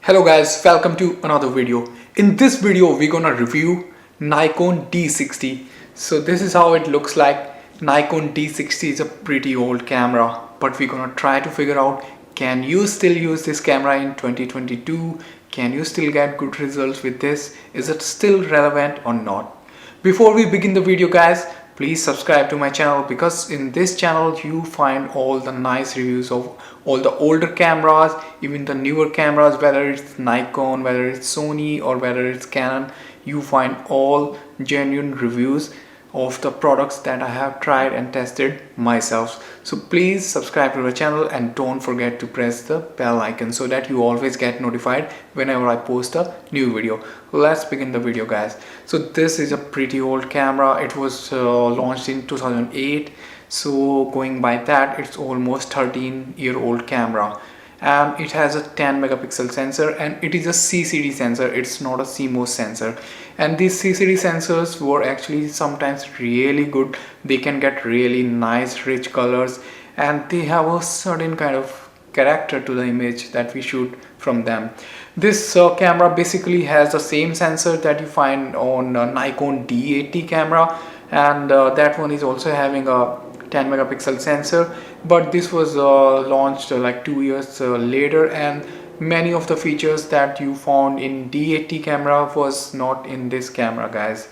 Hello guys, welcome to another video. In this video we're gonna review Nikon D60. So this is how it looks like. Nikon D60 is a pretty old camera, but we're gonna try to figure out, can you still use this camera in 2022? Can you still get good results with this? Is it still relevant or not? Before we begin the video guys, please subscribe to my channel, because in this channel you find all the nice reviews of all the older cameras, even the newer cameras, whether it's Nikon, whether it's Sony, or whether it's Canon. You find all genuine reviews of the products that I have tried and tested myself. So please subscribe to the channel and don't forget to press the bell icon so that you always get notified whenever I post a new video. Let's begin the video guys. So this is a pretty old camera. It was launched in 2008. So going by that, it's almost 13-year-old camera, and it has a 10 megapixel sensor, and it is a CCD sensor. It's not a CMOS sensor, and these CCD sensors were actually sometimes really good. They can get really nice rich colors, and they have a certain kind of character to the image that we shoot from them. This camera basically has the same sensor that you find on Nikon D80 camera, and that one is also having a 10 megapixel sensor, but this was launched like 2 years later, and many of the features that you found in D80 camera was not in this camera guys.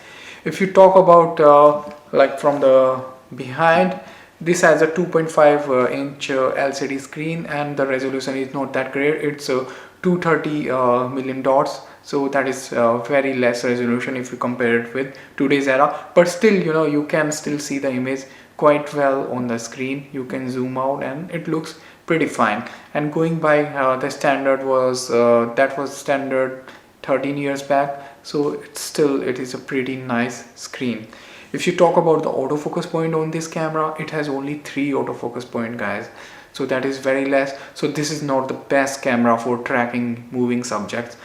If you talk about like from the behind, this has a 2.5 inch LCD screen, and the resolution is not that great. It's 230 million dots, so that is very less resolution if you compare it with today's era, but still you can still see the image quite well on the screen. You can zoom out and it looks pretty fine. And going by the standard was that was standard 13 years back, so it is a pretty nice screen. If you talk about the autofocus point on this camera, it has only 3 autofocus point guys, so that is very less. So this is not the best camera for tracking moving subjects.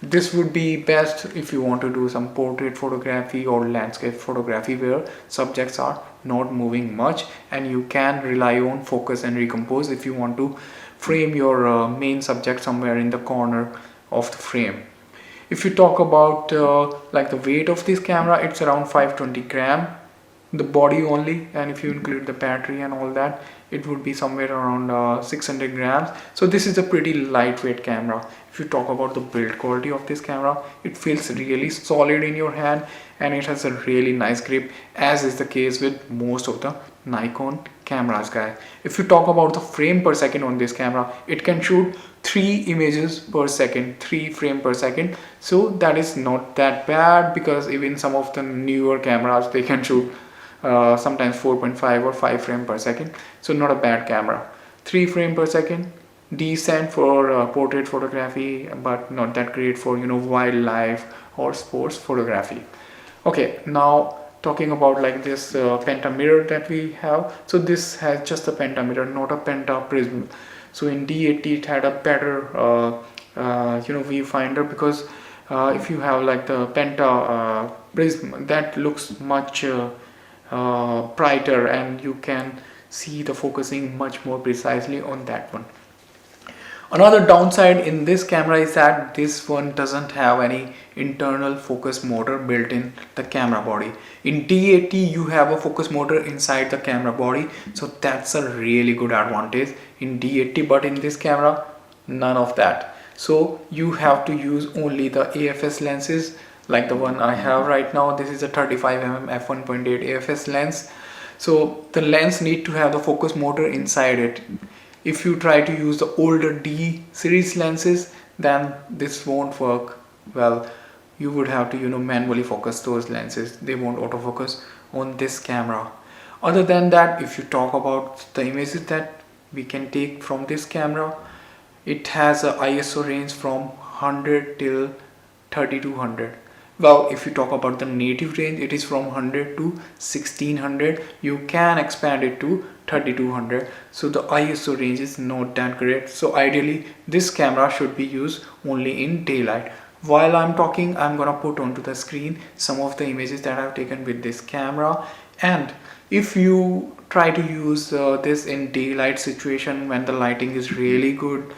This would be best if you want to do some portrait photography or landscape photography where subjects are not moving much, and you can rely on focus and recompose if you want to frame your main subject somewhere in the corner of the frame. If you talk about like the weight of this camera, it's around 520 gram, the body only, and if you include the battery and all that, it would be somewhere around 600 grams. So this is a pretty lightweight camera. If you talk about the build quality of this camera, it feels really solid in your hand, and it has a really nice grip, as is the case with most of the Nikon cameras guys. If you talk about the frame per second on this camera, it can shoot 3 images per second, 3 frame per second. So that is not that bad, because even some of the newer cameras, they can shoot sometimes 4.5 or 5 frame per second. So not a bad camera. 3 frame per second, decent for portrait photography, but not that great for wildlife or sports photography. Okay, now talking about like this penta mirror that we have. So this has just a penta mirror, not a penta prism. So in D80 it had a better viewfinder, because if you have like the penta prism, that looks much brighter, and you can see the focusing much more precisely on that one. Another downside in this camera is that this one doesn't have any internal focus motor built in the camera body. In D80 you have a focus motor inside the camera body, so that's a really good advantage in D80, but in this camera none of that. So you have to use only the AFS lenses, like the one I have right now. This is a 35mm f1.8 AFS lens. So the lens need to have the focus motor inside it. If you try to use the older D series lenses, then this won't work well. You would have to manually focus those lenses. They won't autofocus on this camera. Other than that, if you talk about the images that we can take from this camera, it has a ISO range from 100 till 3200. Well, if you talk about the native range, it is from 100 to 1600. You can expand it to 3200. So the ISO range is not that great. So ideally this camera should be used only in daylight. While I'm talking, I'm gonna put onto the screen some of the images that I've taken with this camera. And if you try to use this in daylight situation when the lighting is really good,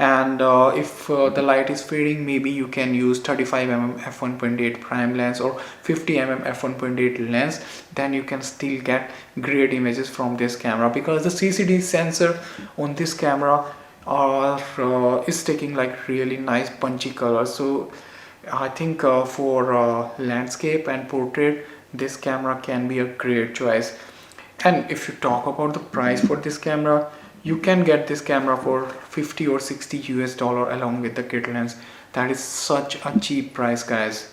and if the light is fading, maybe you can use 35mm f1.8 prime lens or 50mm f1.8 lens. Then you can still get great images from this camera, because the CCD sensor on this camera is taking like really nice punchy colors. So I think for landscape and portrait, this camera can be a great choice. And if you talk about the price for this camera, you can get this camera for 50 or 60 US dollar along with the kit lens. That is such a cheap price, guys.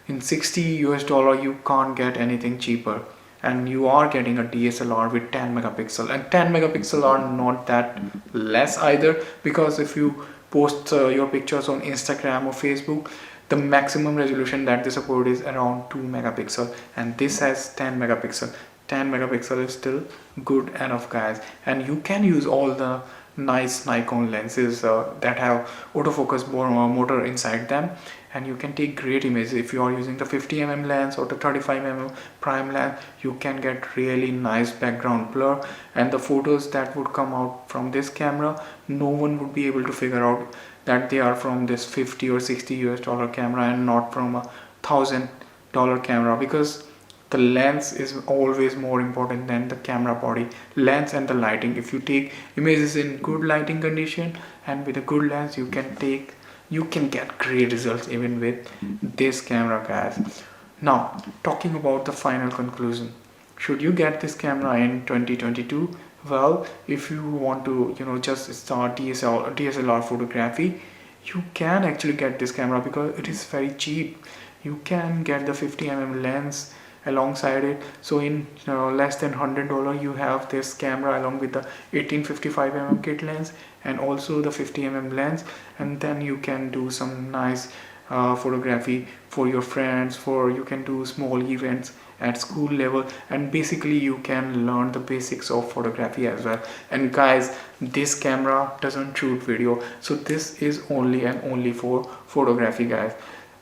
In 60 US dollar you can't get anything cheaper, and you are getting a DSLR with 10 megapixel, and 10 megapixel are not that less either, because if you post your pictures on Instagram or Facebook, the maximum resolution that they support is around 2 megapixel, and this has 10 megapixel. 10 megapixel is still good enough, guys, and you can use all the nice Nikon lenses that have autofocus motor inside them, and you can take great images. If you are using the 50mm lens or the 35mm prime lens, you can get really nice background blur, and the photos that would come out from this camera, no one would be able to figure out that they are from this 50 or 60 US dollar camera and not from a $1,000 camera, because the lens is always more important than the camera body. Lens and the lighting. If you take images in good lighting condition and with a good lens, you can get great results even with this camera, guys. Now, talking about the final conclusion, should you get this camera in 2022? Well, if you want to just start DSLR photography, you can actually get this camera because it is very cheap. You can get the 50mm lens alongside it, so in less than $100 you have this camera along with the 1855mm kit lens and also the 50mm lens, and then you can do some nice photography for your friends, you can do small events at school level, and basically you can learn the basics of photography as well. And guys, this camera doesn't shoot video, so this is only and only for photography, guys.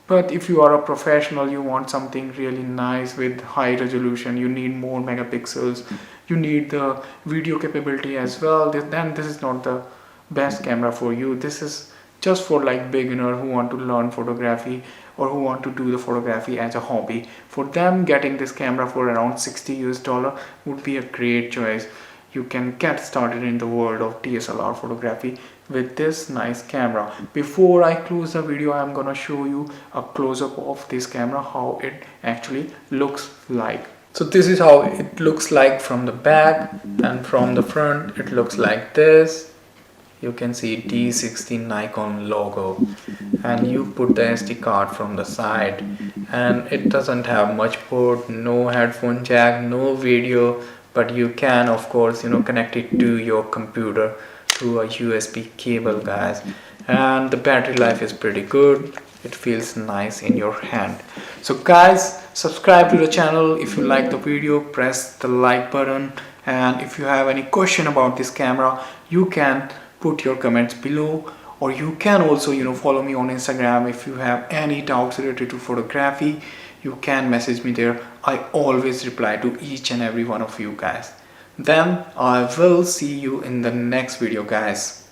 But if you are a professional, you want something really nice with high resolution, you need more megapixels, you need the video capability as well, then this is not the best camera for you. This is just for like beginner who want to learn photography or who want to do the photography as a hobby. For them, getting this camera for around 60 US dollar would be a great choice. You can get started in the world of DSLR photography with this nice camera. Before I close the video, I'm gonna show you a close-up of this camera, how it actually looks like. So this is how it looks like from the back, and from the front it looks like this. You can see D60 Nikon logo, and you put the SD card from the side, and it doesn't have much port, no headphone jack, no video, but you can of course connect it to your computer through a USB cable, guys. And the battery life is pretty good, it feels nice in your hand. So guys, subscribe to the channel. If you like the video, press the like button, and if you have any question about this camera, you can put your comments below, or you can also follow me on Instagram. If you have any doubts related to photography, you can message me there. I always reply to each and every one of you guys. Then I will see you in the next video, guys.